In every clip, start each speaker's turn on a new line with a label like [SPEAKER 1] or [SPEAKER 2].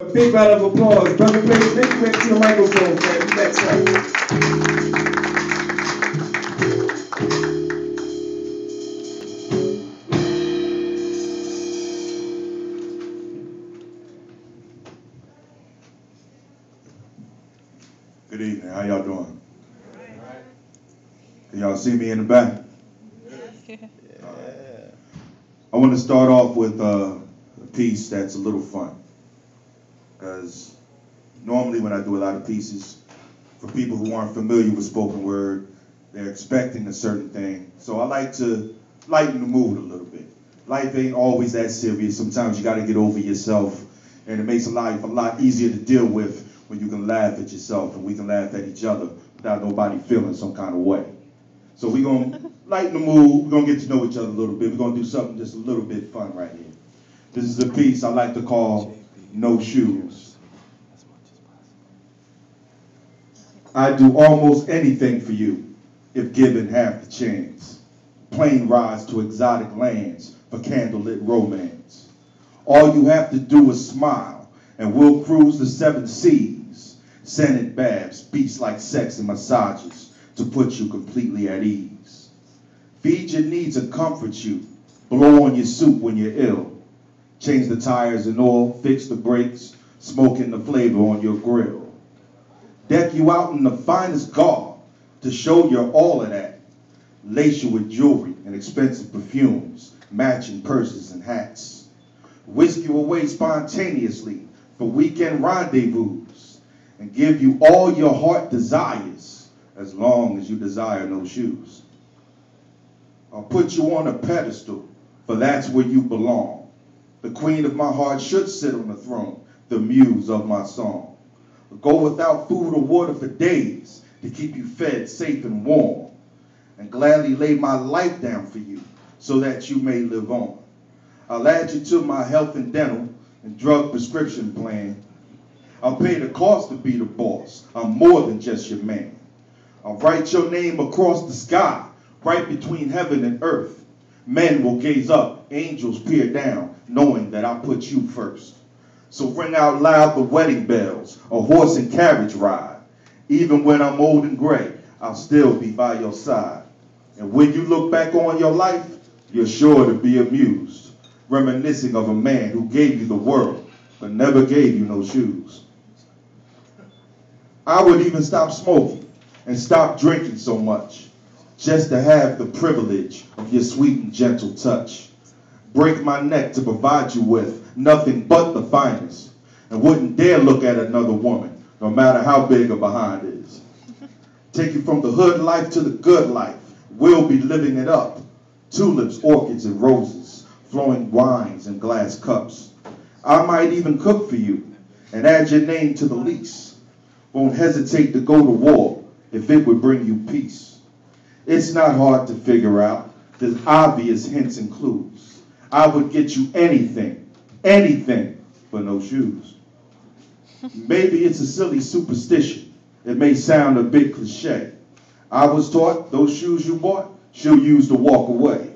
[SPEAKER 1] A big round of applause. Brother, please make your way to the microphone, man. You next up.
[SPEAKER 2] Good evening. How y'all doing? Can y'all see me in the back? I want to start off with a piece that's a little fun. Because normally when I do a lot of pieces, for people who aren't familiar with spoken word, they're expecting a certain thing. So I like to lighten the mood a little bit. Life ain't always that serious. Sometimes you got to get over yourself. And it makes life a lot easier to deal with when you can laugh at yourself and we can laugh at each other without nobody feeling some kind of way. So we're going to lighten the mood. We're going to get to know each other a little bit. We're going to do something just a little bit fun right here. This is a piece I like to call No Shoes. I'd do almost anything for you if given half the chance. Plane rides to exotic lands for candlelit romance. All you have to do is smile and we'll cruise the 7 seas. Scented baths, beats like sex and massages to put you completely at ease. Feed your needs and comfort you. Blow on your soup when you're ill. Change the tires and oil, fix the brakes, smoking the flavor on your grill. Deck you out in the finest garb to show you're all of that. Lace you with jewelry and expensive perfumes, matching purses and hats. Whisk you away spontaneously for weekend rendezvous and give you all your heart desires as long as you desire no shoes. I'll put you on a pedestal, for that's where you belong. The queen of my heart should sit on the throne, the muse of my song. Go without food or water for days to keep you fed, safe, and warm, and gladly lay my life down for you so that you may live on. I'll add you to my health and dental and drug prescription plan. I'll pay the cost to be the boss. I'm more than just your man. I'll write your name across the sky, right between heaven and earth. Men will gaze up, angels peer down, knowing that I put you first. So ring out loud the wedding bells, a horse and carriage ride. Even when I'm old and gray, I'll still be by your side. And when you look back on your life, you're sure to be amused, reminiscing of a man who gave you the world, but never gave you no shoes. I would even stop smoking and stop drinking so much, just to have the privilege of your sweet and gentle touch. Break my neck to provide you with nothing but the finest, and wouldn't dare look at another woman, no matter how big her behind is. Take you from the hood life to the good life, we'll be living it up. Tulips, orchids, and roses, flowing wines and glass cups. I might even cook for you and add your name to the lease. Won't hesitate to go to war if it would bring you peace. It's not hard to figure out. There's obvious hints and clues. I would get you anything, anything, but no shoes. Maybe it's a silly superstition. It may sound a bit cliche. I was taught those shoes you bought, she'll use to walk away.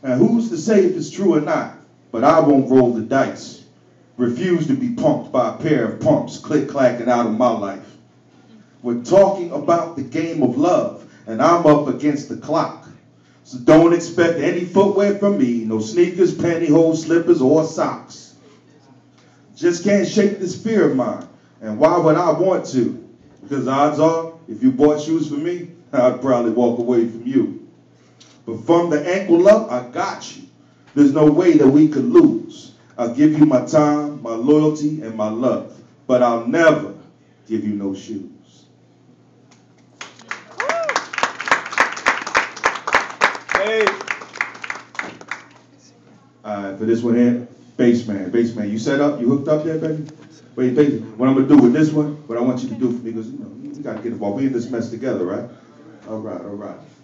[SPEAKER 2] Now who's to say if it's true or not, but I won't roll the dice. Refuse to be punked by a pair of pumps click-clacking out of my life. We're talking about the game of love, and I'm up against the clock. So don't expect any footwear from me, no sneakers, pantyhose, slippers, or socks. Just can't shake this fear of mine, and why would I want to? Because odds are, if you bought shoes for me, I'd probably walk away from you. But from the ankle up, I got you. There's no way that we could lose. I'll give you my time, my loyalty, and my love, but I'll never give you no shoes.
[SPEAKER 1] Hey.
[SPEAKER 2] All right, for this one here, bass man, you set up, you hooked up there, baby? Wait, baby, what I'm gonna do with this one, what I want you to do for me, because we gotta get involved. We in this mess together, right? All right.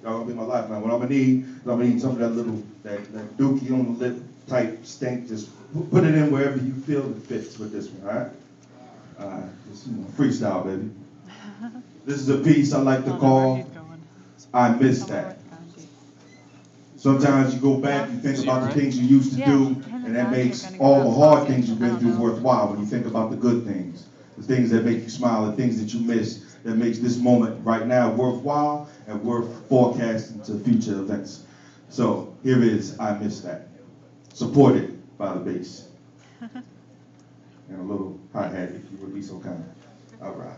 [SPEAKER 2] Y'all gonna be my life, man. What I'm gonna need some of that little, that dookie on the lip type stink. Just put it in wherever you feel it fits with this one, all right? All right, just freestyle, baby. This is a piece I like to call I Miss That. Sometimes you go back, you think about the things you used to do, and that makes all the hard things you've been through worthwhile when you think about the good things, the things that make you smile, the things that you miss, that makes this moment right now worthwhile and worth forecasting to future events. So here is I Miss That, supported by the bass. And a little hi-hat, if you would be so kind. All right.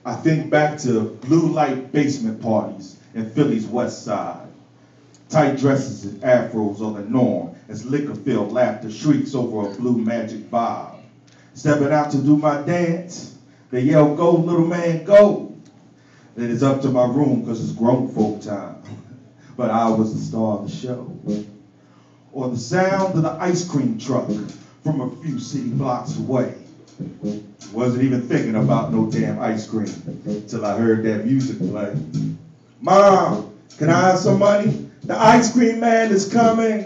[SPEAKER 2] I think back to blue light basement parties in Philly's west side. Tight dresses and afros are the norm as liquor-filled laughter shrieks over a blue magic vibe. Stepping out to do my dance, they yell, "Go, little man, go." Then it's up to my room because it's grown folk time. But I was the star of the show. Or the sound of the ice cream truck from a few city blocks away. Wasn't even thinking about no damn ice cream till I heard that music play. "Mom, can I have some money? The ice cream man is coming."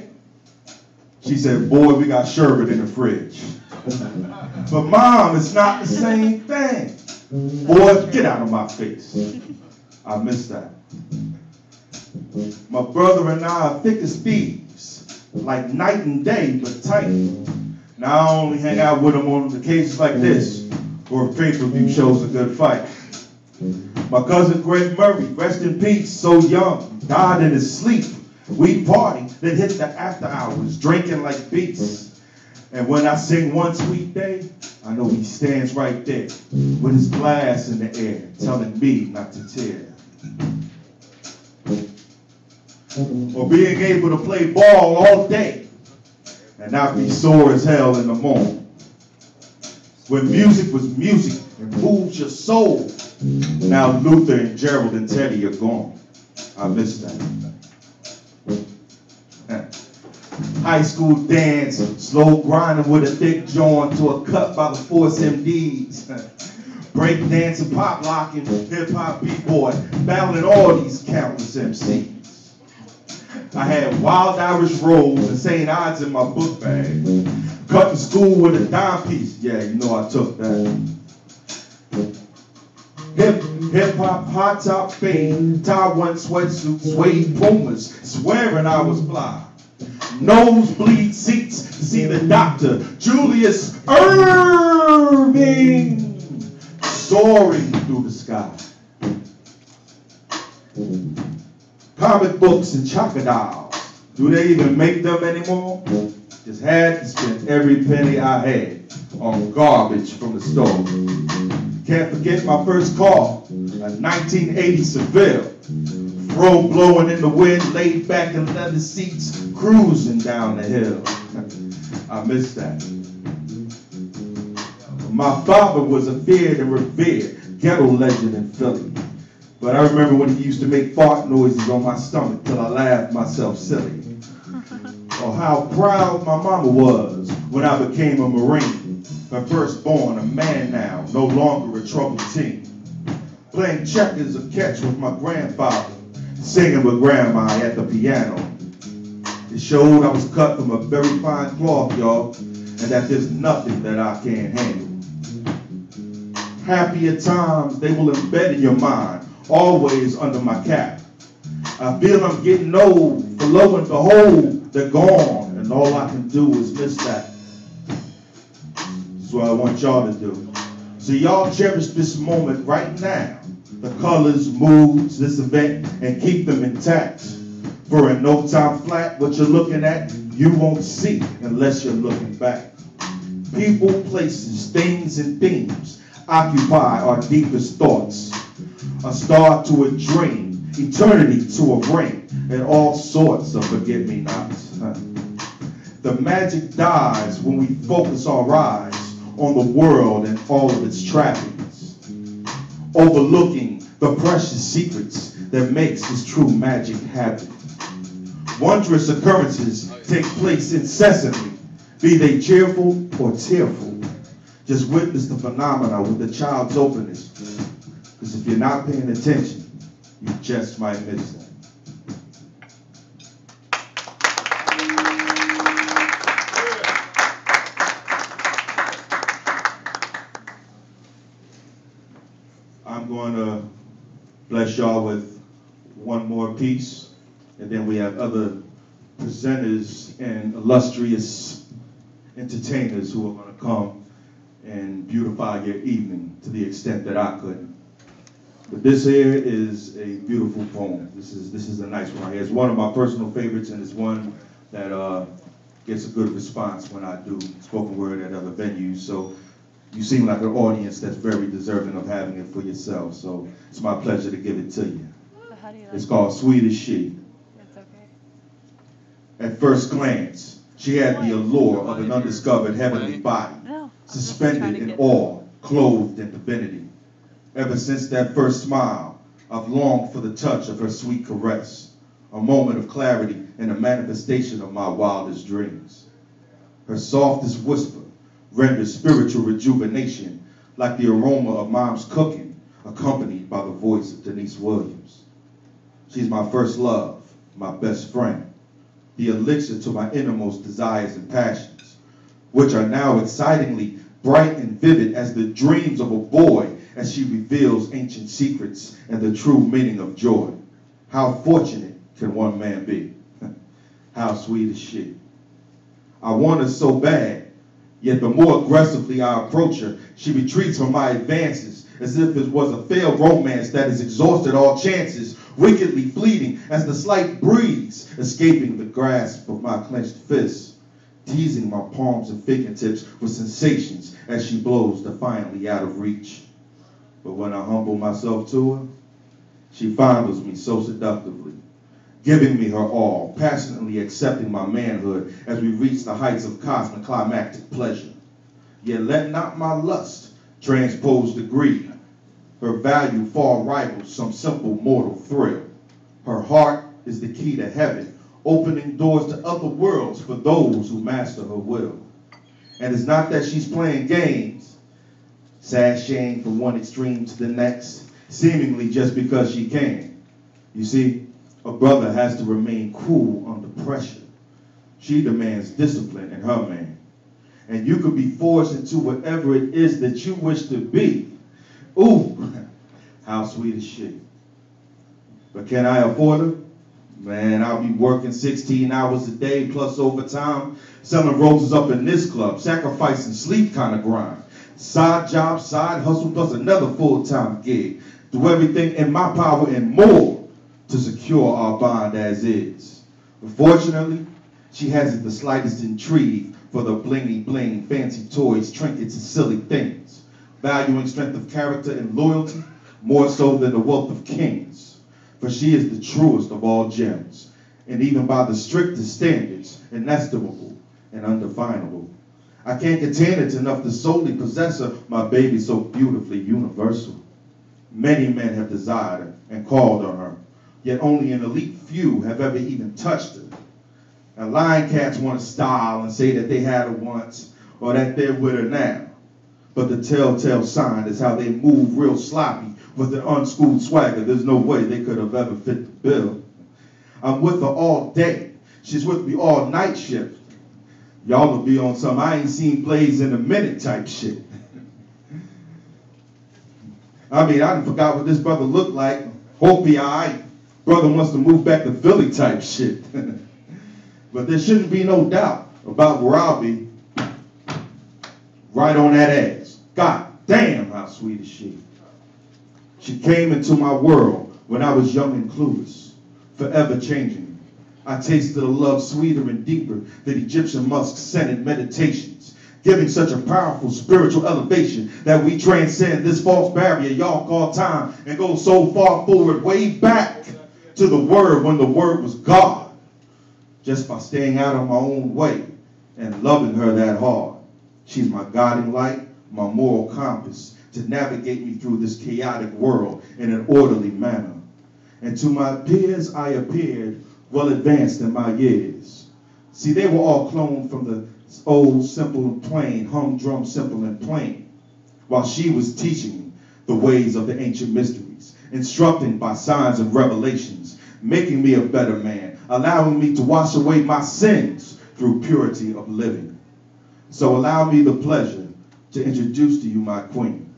[SPEAKER 2] She said, "Boy, we got sherbet in the fridge." "But Mom, it's not the same thing." "Boy, get out of my face." I miss that. My brother and I are thick as thieves, like night and day, but tight. Now I only hang out with him on occasions like this, or if pay-per-view shows a good fight. My cousin Greg Murray, rest in peace, so young, died in his sleep. We party, then hit the after hours, drinking like beasts. And when I sing One Sweet Day, I know he stands right there, with his glass in the air, telling me not to tear. Or being able to play ball all day, and not be sore as hell in the morning. When music was music and moved your soul, now Luther and Gerald and Teddy are gone. I miss that. High school dance, slow grinding with a thick joint to a cut by the Force MDs. Break dancing, pop locking, hip hop b-boy, battling all these countless MCs. I had wild Irish rolls and St. Ides in my book bag. Cutting school with a dime piece. Yeah, you know I took that. Hip hop, hot top fade, tie one sweatsuit, suede pumas, swearing I was fly. Nosebleed seats to see the doctor, Julius Irving, soaring through the sky. Comic books and crocodiles, do they even make them anymore? Just had to spend every penny I had on garbage from the store. Can't forget my first car, a 1980 Seville. Fro blowing in the wind, laid back in leather seats, cruising down the hill. I miss that. My father was a feared and revered ghetto legend in Philly. But I remember when he used to make fart noises on my stomach till I laughed myself silly. Or how proud my mama was when I became a Marine. Her firstborn, a man now, no longer a troubled teen. Playing checkers or catch with my grandfather, singing with grandma at the piano. It showed I was cut from a very fine cloth, y'all, and that there's nothing that I can't handle. Happier times, they will embed in your mind, always under my cap. I feel I'm getting old, for lo and behold, they're gone, and all I can do is miss that. That's what I want y'all to do. So y'all cherish this moment right now, the colors, moods, this event, and keep them intact. For in no time flat, what you're looking at, you won't see unless you're looking back. People, places, things, and themes occupy our deepest thoughts. A start to a dream, eternity to a ring, and all sorts of forget-me-nots. The magic dies when we focus our eyes on the world and all of its trappings, overlooking the precious secrets that makes this true magic happen. Wondrous occurrences take place incessantly, be they cheerful or tearful. Just witness the phenomena with a child's openness, because if you're not paying attention, you just might miss that. I'm going to bless y'all with one more piece. And then we have other presenters and illustrious entertainers who are going to come and beautify your evening to the extent that I couldn't. But this here is a beautiful poem. This is a nice one right here. It's one of my personal favorites, and it's one that gets a good response when I do spoken word at other venues. So you seem like an audience that's very deserving of having it for yourself. So it's my pleasure to give it to you.
[SPEAKER 3] How do you
[SPEAKER 2] It's called Sweet as She.
[SPEAKER 3] It's okay.
[SPEAKER 2] At first glance, she had the allure of an undiscovered heavenly body, suspended in awe, clothed in divinity. Ever since that first smile, I've longed for the touch of her sweet caress, a moment of clarity and a manifestation of my wildest dreams. Her softest whisper renders spiritual rejuvenation like the aroma of mom's cooking, accompanied by the voice of Denise Williams. She's my first love, my best friend, the elixir to my innermost desires and passions, which are now excitingly bright and vivid as the dreams of a boy as she reveals ancient secrets and the true meaning of joy. How fortunate can one man be? How sweet is she? I want her so bad, yet the more aggressively I approach her, she retreats from my advances as if it was a failed romance that has exhausted all chances, wickedly fleeting as the slight breeze escaping the grasp of my clenched fists, teasing my palms and fingertips with sensations as she blows defiantly out of reach. But when I humble myself to her, she fondles me so seductively, giving me her all, passionately accepting my manhood as we reach the heights of cosmic climactic pleasure. Yet let not my lust transpose the greed. Her value far rivals some simple mortal thrill. Her heart is the key to heaven, opening doors to other worlds for those who master her will. And it's not that she's playing games, sashaying from one extreme to the next, seemingly just because she can. You see, a brother has to remain cool under pressure. She demands discipline in her man. And you could be forced into whatever it is that you wish to be. Ooh, how sweet is she? But can I afford her? Man, I'll be working 16 hours a day plus overtime, selling roses up in this club, sacrificing sleep kind of grind. Side job, side hustle, plus another full-time gig. Do everything in my power and more to secure our bond as is. Unfortunately, she hasn't the slightest intrigue for the blingy bling, fancy toys, trinkets, and silly things, valuing strength of character and loyalty more so than the wealth of kings. For she is the truest of all gems, and even by the strictest standards, inestimable and undefinable. I can't contain it enough to solely possess her, my baby so beautifully universal. Many men have desired her and called on her, yet only an elite few have ever even touched her. And lion cats want to style and say that they had her once or that they're with her now. But the telltale sign is how they move real sloppy with an unschooled swagger. There's no way they could have ever fit the bill. I'm with her all day. She's with me all night shift. Y'all will be on some I ain't seen Blaze in a minute type shit. I mean, I forgot what this brother looked like. Hope he all right. Brother wants to move back to Philly type shit. But there shouldn't be no doubt about where I'll be. Right on that ass. God damn, how sweet is she. She came into my world when I was young and clueless, forever changing me. I tasted a love sweeter and deeper than Egyptian musk-scented meditations, giving such a powerful spiritual elevation that we transcend this false barrier y'all call time and go so far forward, way back to the Word when the Word was God, just by staying out of my own way and loving her that hard. She's my guiding light, my moral compass, to navigate me through this chaotic world in an orderly manner. And to my peers I appeared well advanced in my years. See, they were all cloned from the old, simple and plain, humdrum, simple and plain, while she was teaching me the ways of the ancient mysteries, instructing by signs and revelations, making me a better man, allowing me to wash away my sins through purity of living. So allow me the pleasure to introduce to you my queen,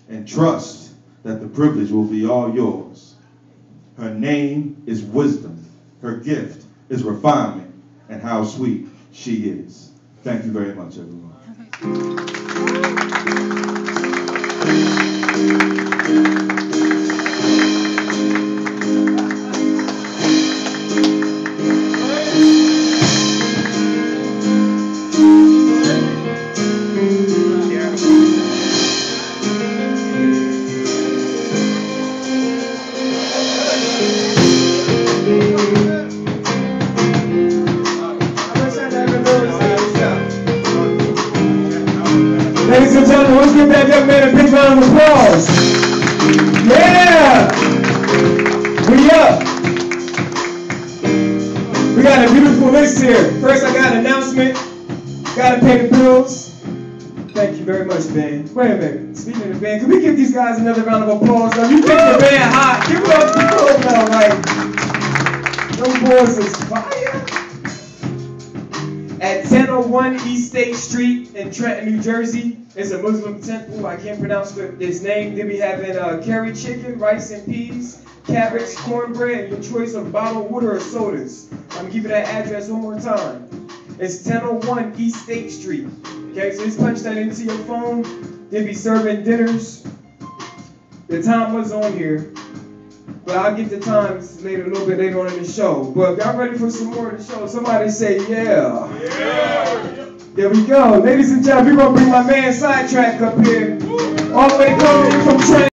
[SPEAKER 2] and trust that the privilege will be all yours. Her name is Wisdom, Her gift is refinement, and how sweet she is. Thank you very much, everyone.
[SPEAKER 1] Ladies and gentlemen, let's give that young man a big round of applause. Yeah! We up. We got a beautiful list here. First, I got an announcement. Gotta pay the bills. Thank you very much, band. Wait a minute. Speaking of the band, can we give these guys another round of applause? Now, you think the band hot? Give it up to the now, like, those boys is fire. At 1001 East State Street in Trenton, New Jersey, is a Muslim temple. I can't pronounce its name. They be having curry chicken, rice and peas, cabbage, cornbread, and your choice of bottled water or sodas. I'm gonna give you that address one more time. It's 1001 East State Street. Okay, so just punch that into your phone. They be serving dinners. The time was on here, but I'll get the times later, a little bit later on in the show. But if y'all ready for some more of the show, somebody say yeah. Yeah. There we go. Ladies and gentlemen, we're going to bring my man Sidetrack up here. All the way coming from Trenton.